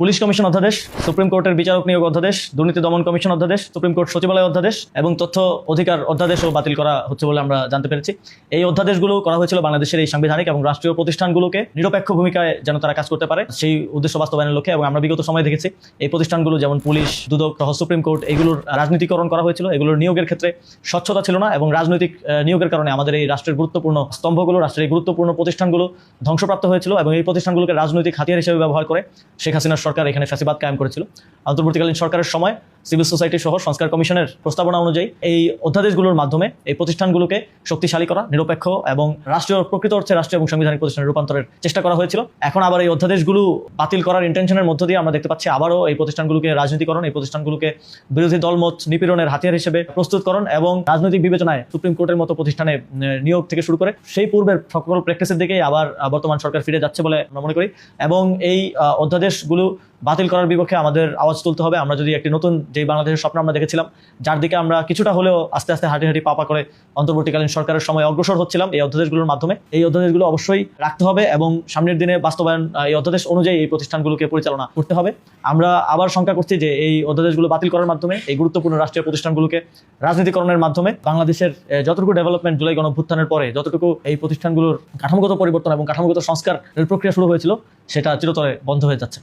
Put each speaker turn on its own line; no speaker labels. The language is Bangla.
পুলিশ কমিশন অধ্যাদেশ, সুপ্রিম কোর্টের বিচারক নিয়োগ অধ্যাদেশ, দুর্নীতি দমন কমিশন অধ্যাদেশ, সুপ্রিম কোর্ট সচিবালয় অধ্যাদেশ এবং তথ্য অধিকার অধ্যাদেশও বাতিল করা হচ্ছে বলে আমরা জানতে পেরেছি। এই অধ্যাদেশগুলো করা হয়েছিল বাংলাদেশের এই সাংবিধানিক এবং রাষ্ট্রীয় প্রতিষ্ঠানগুলোকে নিরপেক্ষ ভূমিকায় যেন তারা কাজ করতে পারে সেই উদ্দেশ্য বাস্তবায়নের লক্ষ্যে। এবং আমরা বিগত সময় দেখেছি এই প্রতিষ্ঠানগুলো যেমন পুলিশ, দুদক সহ সুপ্রিম কোর্ট এগুলোর রাজনীতিকরণ করা হয়েছিল। এগুলোর নিয়োগের ক্ষেত্রে স্বচ্ছতা ছিল না এবং রাজনৈতিক নিয়োগের কারণে আমাদের এই রাষ্ট্রের গুরুত্বপূর্ণ স্তম্ভগুলো, রাষ্ট্রের এই গুরুত্বপূর্ণ প্রতিষ্ঠানগুলো ধ্বংসপ্রাপ্ত হয়েছিল এবং এই প্রতিষ্ঠানগুলোকে রাজনৈতিক হাতিয়ার হিসেবে ব্যবহার করে শেখ হাসিনার সরকার এখানে ফ্যাসিবাদ কায়েম করেছিল। অন্তর্বর্তীকালীন সরকারের সময় সিভিল সোসাইটি সহ সংস্কার কমিশনের প্রস্তাবনা অনুযায়ী এই অধ্যাদেশগুলোর মাধ্যমে এই প্রতিষ্ঠানগুলোকে শক্তিশালী করা, নিরপেক্ষ এবং রাষ্ট্রীয় প্রকৃত অর্থে রাষ্ট্রীয় এবং সাংবিধানিক প্রতিষ্ঠানের রূপান্তরের চেষ্টা করা হয়েছিল। এখন আবার এই অধ্যাদেশগুলো বাতিল করার ইন্টেনশনের মধ্য দিয়ে আমরা দেখতে পাচ্ছি আবারও এই প্রতিষ্ঠানগুলোকে রাজনীতিকরণ, এই প্রতিষ্ঠানগুলোকে বিরোধী দলমত নিপীড়নের হাতিয়ার হিসেবে প্রস্তুতকরণ এবং রাজনৈতিক বিবেচনায় সুপ্রিম কোর্টের মতো প্রতিষ্ঠানে নিয়োগ থেকে শুরু করে সেই পূর্বের সকল প্র্যাকটিসের দিকেই আবার বর্তমান সরকার ফিরে যাচ্ছে বলে আমরা মনে করি। এবং এই অধ্যাদেশগুলো বাতিল করার বিপক্ষে আমাদের আওয়াজ তুলতে হবে। আমরা যদি একটি নতুন যে বাংলাদেশের স্বপ্ন আমরা দেখেছিলাম, যার দিকে আমরা কিছুটা হলেও আস্তে আস্তে হাঁটি হাঁটি পা করে অন্তর্বর্তীকালীন সরকারের সময় অগ্রসর হচ্ছিলাম এই অধ্যাদেশগুলোর মাধ্যমে, এই অধ্যাদেশগুলো অবশ্যই রাখতে হবে এবং সামনের দিনে বাস্তবায়ন এই অধ্যাদেশ অনুযায়ী এই প্রতিষ্ঠানগুলোকে পরিচালনা করতে হবে। আমরা আবার শঙ্কা করছি যে এই অধ্যাদেশগুলো বাতিল করার মাধ্যমে এই গুরুত্বপূর্ণ রাষ্ট্রীয় প্রতিষ্ঠানগুলোকে রাজনীতিকরণের মাধ্যমে বাংলাদেশের যতটুকু ডেভেলপমেন্ট জুলাই গণঅভ্যুত্থানের পরে যতটুকু এই প্রতিষ্ঠানগুলোর কাঠামোগত পরিবর্তন এবং কাঠামোগত সংস্কারের প্রক্রিয়া শুরু হয়েছিল সেটা চিরতরে বন্ধ হয়ে যাচ্ছে।